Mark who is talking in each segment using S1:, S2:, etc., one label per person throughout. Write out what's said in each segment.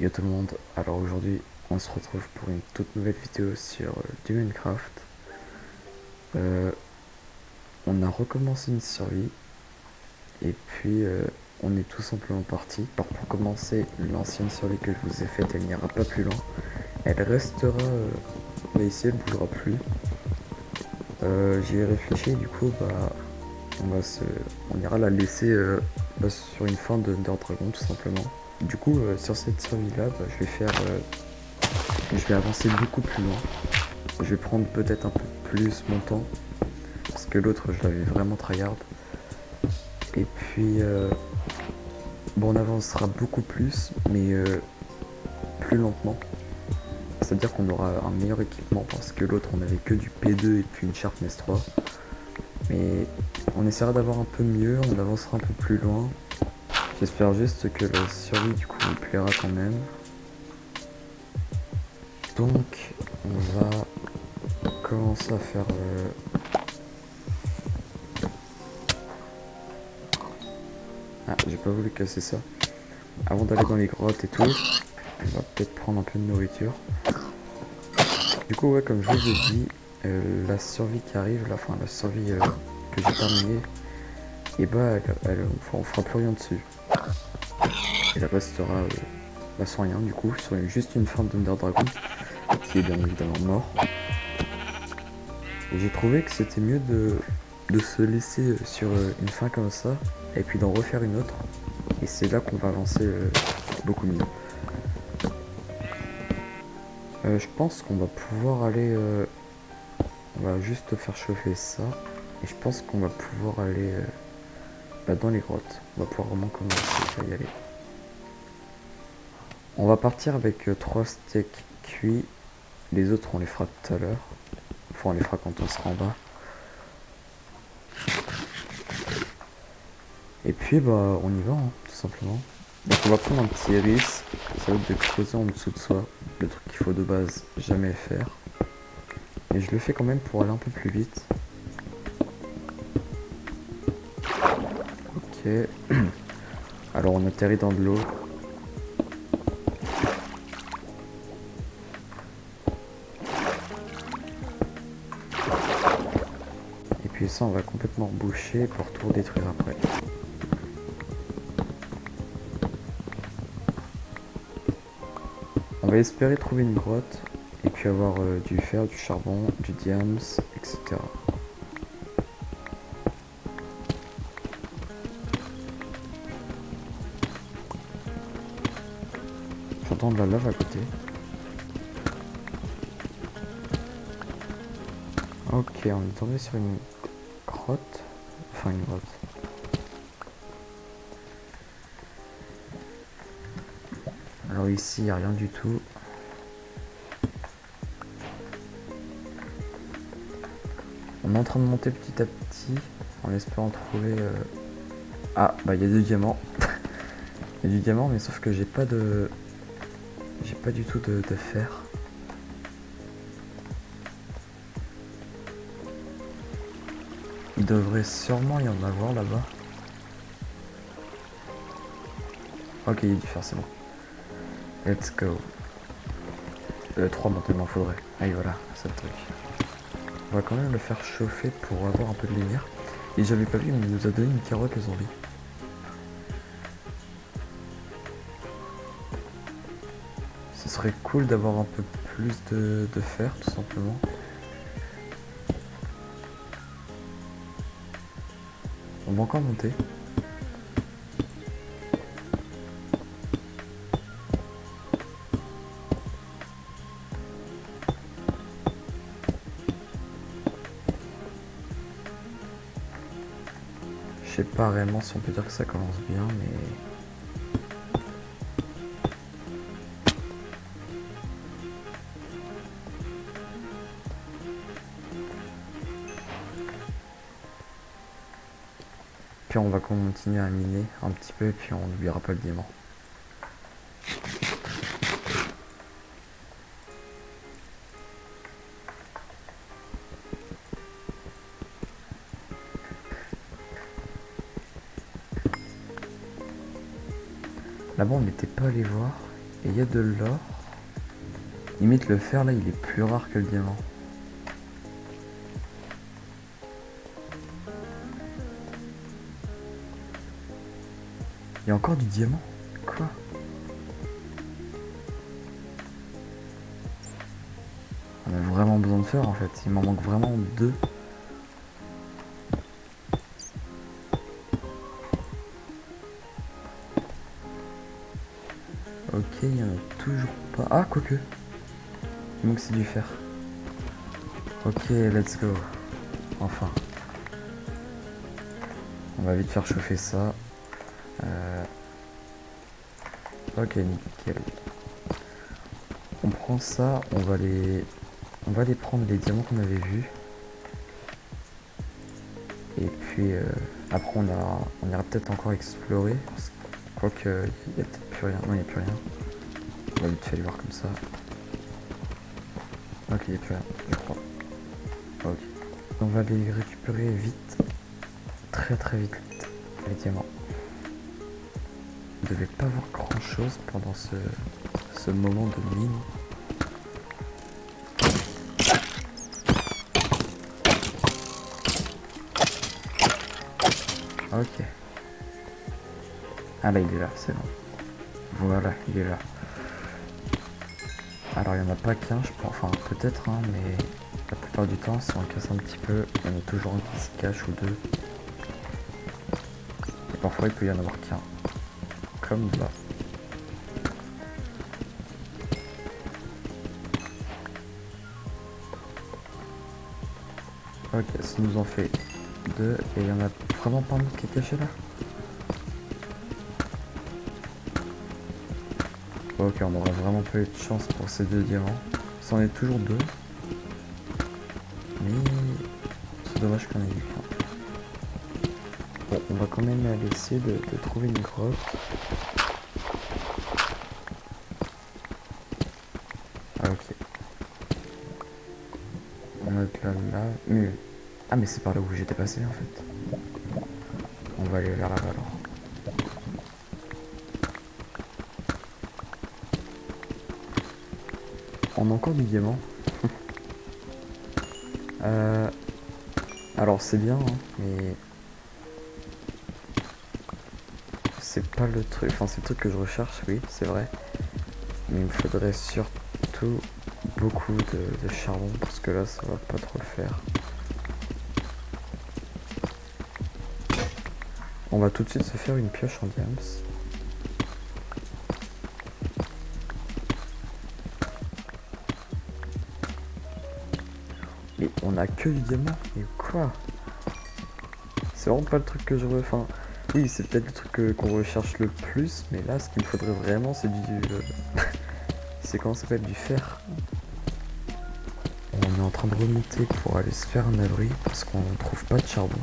S1: Yo tout le monde, alors aujourd'hui on se retrouve pour une toute nouvelle vidéo sur du Minecraft. Euh, on a recommencé une survie et puis on est tout simplement parti. Alors pour commencer, l'ancienne survie que je vous ai faite, elle n'ira pas plus loin. Elle restera ici, elle bougera plus. J'y ai réfléchi, du coup on ira la laisser sur une fin de Ender Dragon tout simplement. Du coup sur cette survie là, je vais avancer beaucoup plus loin. Je vais prendre peut-être un peu plus mon temps, parce que l'autre je l'avais vraiment tryhard. Et puis on avancera beaucoup plus, mais plus lentement. C'est-à-dire qu'on aura un meilleur équipement, parce que l'autre on avait que du P2 et puis une Sharpness 3. Mais on essaiera d'avoir un peu mieux, on avancera un peu plus loin. J'espère juste que la survie du coup vous plaira quand même. Donc on va commencer à faire Ah, j'ai pas voulu casser ça. Avant d'aller dans les grottes et tout, on va peut-être prendre un peu de nourriture. Du coup, ouais, comme je vous ai dit, la survie qui arrive, la survie que j'ai terminée, et on fera plus rien dessus. Elle restera sans rien, du coup, sur juste une fin d'Under Dragon, qui est bien évidemment mort. Et j'ai trouvé que c'était mieux de se laisser sur une fin comme ça, et puis d'en refaire une autre. Et c'est là qu'on va avancer beaucoup mieux. Je pense qu'on va pouvoir aller... on va juste faire chauffer ça. Et je pense qu'on va pouvoir aller dans les grottes. On va pouvoir vraiment commencer à y aller. On va partir avec 3 steaks cuits. Les autres, on les fera tout à l'heure. Enfin, on les fera quand on sera en bas. Et puis, on y va, hein, tout simplement. Donc, on va prendre un petit risque. Ça va être de creuser en dessous de soi. Le truc qu'il faut de base jamais faire. Et je le fais quand même pour aller un peu plus vite. Ok. Alors, on atterrit dans de l'eau. Et puis ça, on va complètement reboucher pour tout détruire après. On va espérer trouver une grotte et puis avoir du fer, du charbon, du diams, etc. J'entends de la lave à côté. Ok, on est tombé sur une grotte. Enfin, une grotte. Alors ici, il n'y a rien du tout. On est en train de monter petit à petit en espérant trouver... Ah, il y a du diamant. Il y a du diamant, mais sauf que j'ai pas de... J'ai pas du tout de fer. Il devrait sûrement y en avoir là-bas. Ok, il y a du fer, c'est bon. Let's go. 3 maintenant, faudrait. Allez, voilà, c'est le truc. On va quand même le faire chauffer pour avoir un peu de lumière. Et j'avais pas vu, mais il nous a donné une carotte le zombie. Ce serait cool d'avoir un peu plus de fer, tout simplement. On va encore monter. Je sais pas réellement si on peut dire que ça commence bien, mais... Puis on va continuer à miner un petit peu, et puis on n'oubliera pas le diamant. Là-bas, on n'était pas allé voir. Et il y a de l'or. Limite le fer là il est plus rare que le diamant. Il y a encore du diamant? Quoi? On a vraiment besoin de fer en fait. Il m'en manque vraiment 2. Ok, il y en a toujours pas. Ah, quoique. Il manque c'est du fer. Ok, let's go. Enfin. On va vite faire chauffer ça. Ok, nickel. On prend ça, on va aller prendre les diamants qu'on avait vus. Et puis après on ira peut-être encore explorer. Quoique il n'y a peut-être plus rien. Non, il n'y a plus rien. On va vite fait aller voir comme ça. Ok, il n'y a plus rien, je crois. Ok. On va les récupérer vite. Très très vite les diamants. On devait pas voir grand chose pendant ce moment de mine. Ok. Ah là il est là, c'est bon. Voilà, il est là. Alors il n'y en a pas qu'un, je pense. Enfin peut-être un, mais la plupart du temps si on casse un petit peu, il y en a toujours un qui se cache ou 2. Et parfois il peut y en avoir qu'un. Comme là. Ok, ça nous en fait 2 et il y en a vraiment pas un autre qui est caché là. Ok, on aura vraiment pas eu de chance pour ces 2 diamants. Ça en est toujours 2. Mais c'est dommage qu'on ait eu qu'un. Bon, on va quand même aller essayer de trouver une grotte. Ah ok. On a de la lave. Mais... Ah mais c'est par là où j'étais passé en fait. On va aller vers là-bas alors. On a encore du diamant. Alors c'est bien, hein, mais c'est pas le truc. Enfin c'est le truc que je recherche, oui, c'est vrai. Mais il me faudrait surtout beaucoup de charbon parce que là ça va pas trop le faire. On va tout de suite se faire une pioche en diams. Mais on a que du diamant. Mais quoi? C'est vraiment pas le truc que je veux. Enfin, oui, c'est peut-être le truc qu'on recherche le plus, mais là, ce qu'il me faudrait vraiment, c'est c'est comment ça s'appelle, du fer. On est en train de remonter pour aller se faire un abri parce qu'on trouve pas de charbon.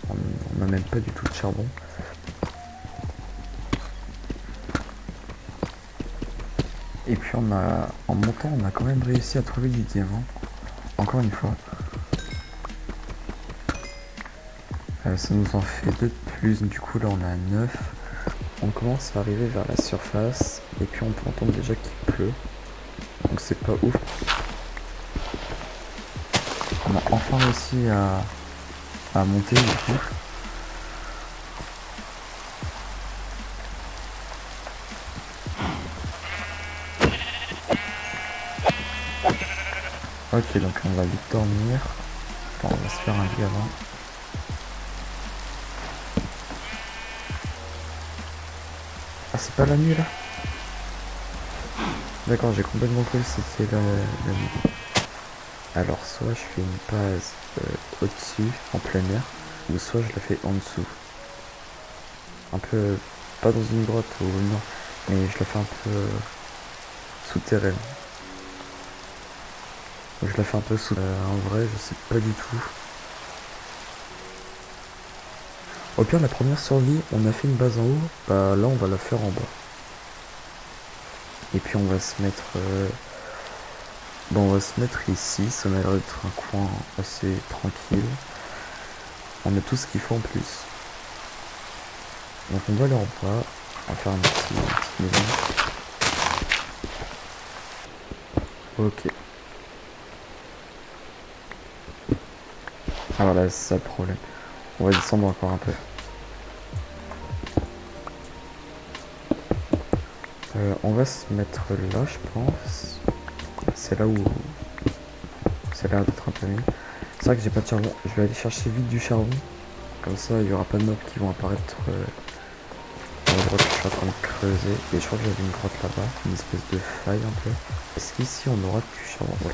S1: On n'a même pas du tout de charbon. Et puis en montant, on a quand même réussi à trouver du diamant. Encore une fois. Ça nous en fait 2 de plus. Du coup, là, on a 9. On commence à arriver vers la surface. Et puis, on peut entendre déjà qu'il pleut. Donc, c'est pas ouf. On a enfin réussi à monter, du coup. Ok, donc on va vite dormir. Attends, on va se faire un lit avant. Ah, c'est pas la nuit là? D'accord, j'ai complètement cru que c'était la nuit. Alors, soit je fais une base au-dessus, en plein air, ou soit je la fais en dessous. Un peu, pas dans une grotte ou non, mais je la fais un peu souterraine. Je la fais un peu sous. En vrai, je sais pas du tout. Au pire, la première survie, on a fait une base en haut, bah là on va la faire en bas. Et puis on va se mettre... Bon, on va se mettre ici, ça m'a l'air d'être un coin assez tranquille. On a tout ce qu'il faut en plus. Donc on va aller en bas, on va faire une petite maison. Ok. Alors là, c'est ça le problème. On va descendre encore un peu. On va se mettre là, je pense. C'est là où... Ça a l'air d'être un peu mieux. C'est vrai que j'ai pas de charbon. Je vais aller chercher vite du charbon. Comme ça, il y aura pas de mobs qui vont apparaître dans la grotte que je suis en train de creuser. Et je crois que j'avais une grotte là-bas. Une espèce de faille un peu. Est-ce qu'ici on aura du charbon? Ouais.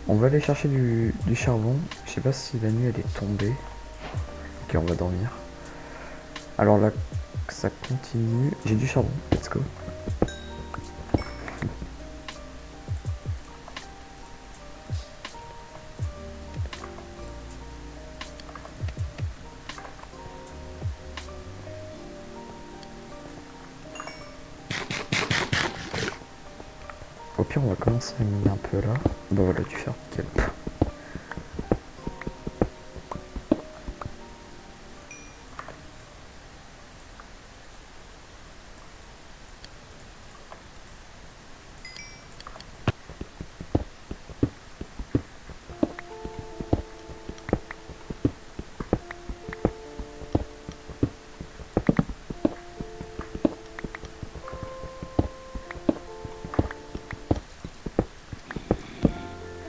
S1: On va aller chercher du charbon. Je sais pas si la nuit elle est tombée. Ok, on va dormir. Alors là, ça continue. J'ai du charbon. Let's go. Au pire, on va commencer à miner un peu là. Bah voilà, du fer. Nickel.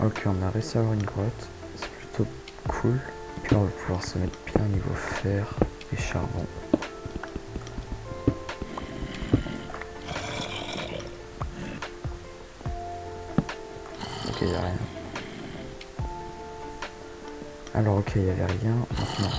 S1: Ok, on a réussi à avoir une grotte. C'est plutôt cool. Puis on va pouvoir se mettre bien niveau fer et charbon. Ok, y'a rien. Alors ok, il y avait rien. Maintenant.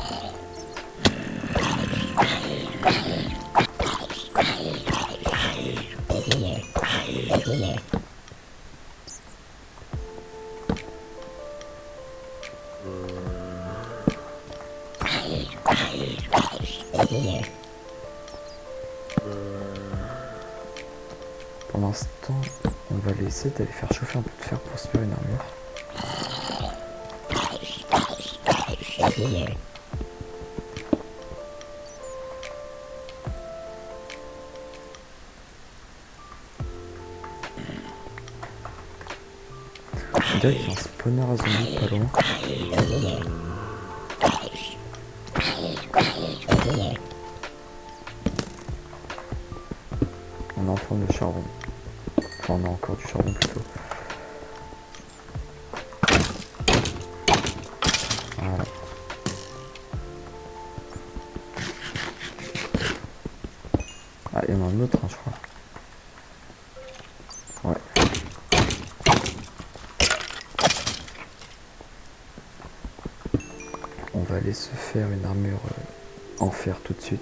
S1: Pendant ce temps, on va laisser d'aller faire chauffer un peu de fer pour se faire une armure. On dirait qu'il y a un spawner à zombies pas loin. On a enfin du charbon. Enfin, on a encore du charbon plutôt. Voilà. Ah, il y en a un autre, hein, je crois. Ouais. On va aller se faire une armure en fer tout de suite.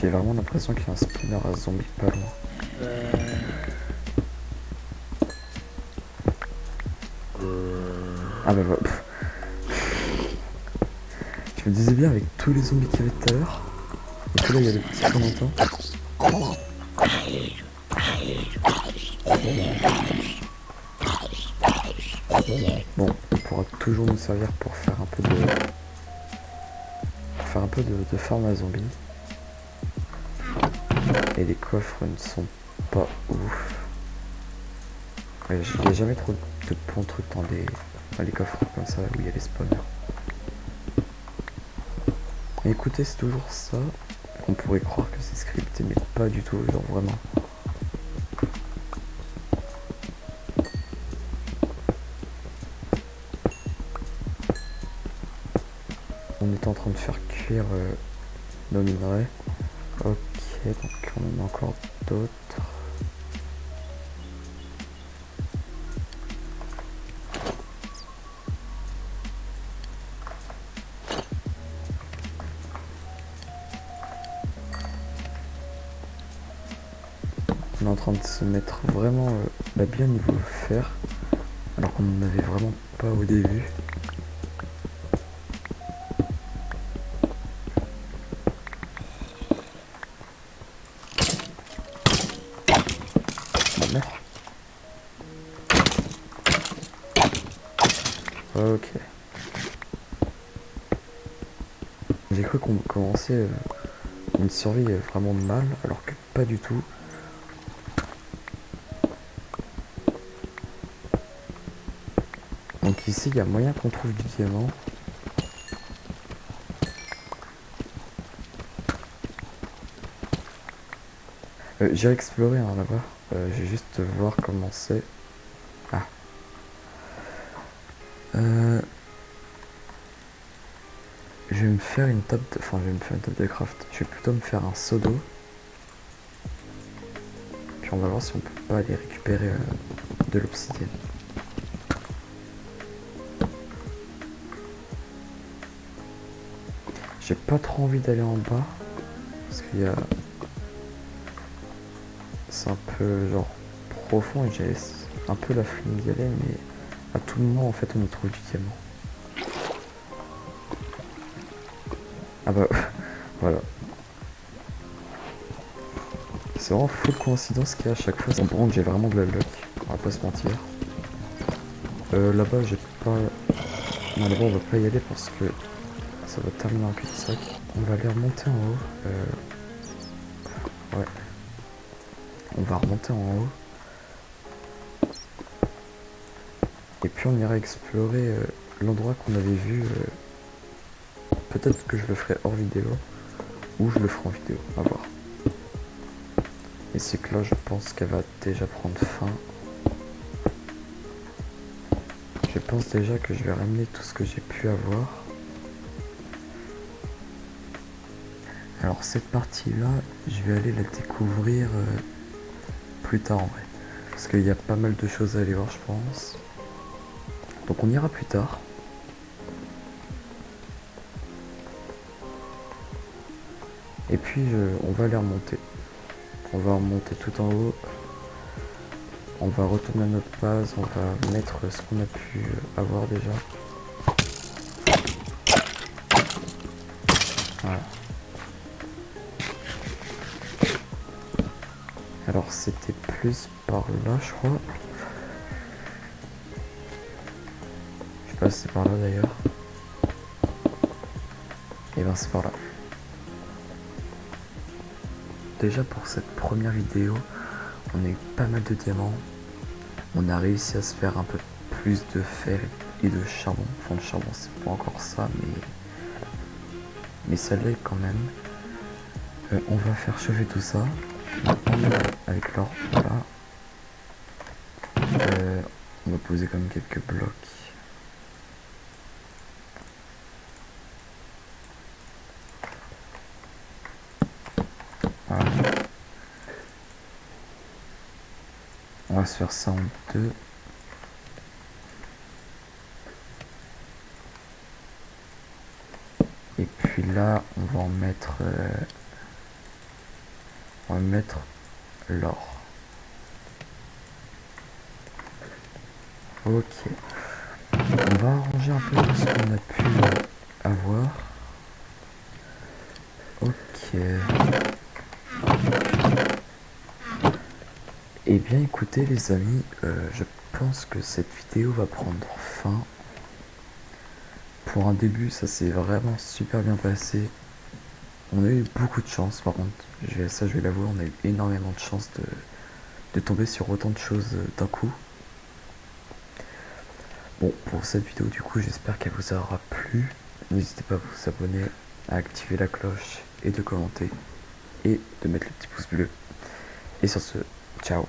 S1: J'ai vraiment l'impression qu'il y a un spawner à zombies pas loin. Ah bah voilà. Je me disais bien avec tous les zombies qu'il y avait tout à l'heure. Et puis là il y a le petit qu'on entend. Bon, il pourra toujours nous servir pour faire un peu de farm à zombies. Et les coffres ne sont pas ouf. Ouais, il n'y a jamais trop de bons trucs dans les coffres comme ça où il y a les spawners. Mais écoutez, c'est toujours ça. On pourrait croire que c'est scripté, mais pas du tout, genre vraiment. On est en train de faire cuire nos minerais. Ok, donc on en a encore d'autres. On est en train de se mettre vraiment bien niveau fer, alors qu'on n'en avait vraiment pas au début. Ah, merde. Ok. J'ai cru qu'on commençait une survie vraiment mal, alors que pas du tout. Donc ici, il y a moyen qu'on trouve du diamant. J'ai exploré là-bas. J'ai juste voir comment c'est. Ah. Je vais me faire une table de... Enfin, je vais me faire une table de craft. Je vais plutôt me faire un seau d'eau. Puis on va voir si on peut pas aller récupérer de l'obsidienne. J'ai pas trop envie d'aller en bas. Parce qu'il y a... C'est un peu genre profond et j'ai un peu la flemme d'y aller, mais à tout moment en fait on y trouve du diamant. Ah bah voilà. C'est vraiment full coïncidence qu'il y a à chaque fois. Bon, j'ai vraiment de la luck, on va pas se mentir. Là-bas j'ai pas... Non, là-bas on va pas y aller parce que ça va terminer en cul-de-sac. On va aller remonter en haut. Ouais. On va remonter en haut. Et puis on ira explorer l'endroit qu'on avait vu. Peut-être que je le ferai hors vidéo. Ou je le ferai en vidéo. À voir. Et c'est que là je pense qu'elle va déjà prendre fin. Je pense déjà que je vais ramener tout ce que j'ai pu avoir. Alors cette partie-là, je vais aller la découvrir plus tard en vrai. Parce qu'il y a pas mal de choses à aller voir je pense. Donc on ira plus tard. Et puis on va aller remonter. On va remonter tout en haut. On va retourner à notre base. On va mettre ce qu'on a pu avoir déjà. Voilà. Alors c'était plus par là je crois. Je sais pas si c'est par là d'ailleurs. Et ben c'est par là. Déjà pour cette première vidéo, on a eu pas mal de diamants. On a réussi à se faire un peu plus de fer et de charbon. Enfin de charbon c'est pas encore ça mais ça l'est quand même. On va faire chauffer tout ça. Avec l'or, voilà. On va poser comme quelques blocs. Voilà. On va se faire ça en deux. Et puis là, on va en mettre... on va mettre l'or. Ok. On va arranger un peu tout ce qu'on a pu avoir. Ok. Eh bien écoutez les amis, je pense que cette vidéo va prendre fin. Pour un début, ça s'est vraiment super bien passé. On a eu beaucoup de chance par contre, je vais l'avouer, on a eu énormément de chance de tomber sur autant de choses d'un coup. Bon, pour cette vidéo du coup, j'espère qu'elle vous aura plu. N'hésitez pas à vous abonner, à activer la cloche et de commenter et de mettre le petit pouce bleu. Et sur ce, ciao.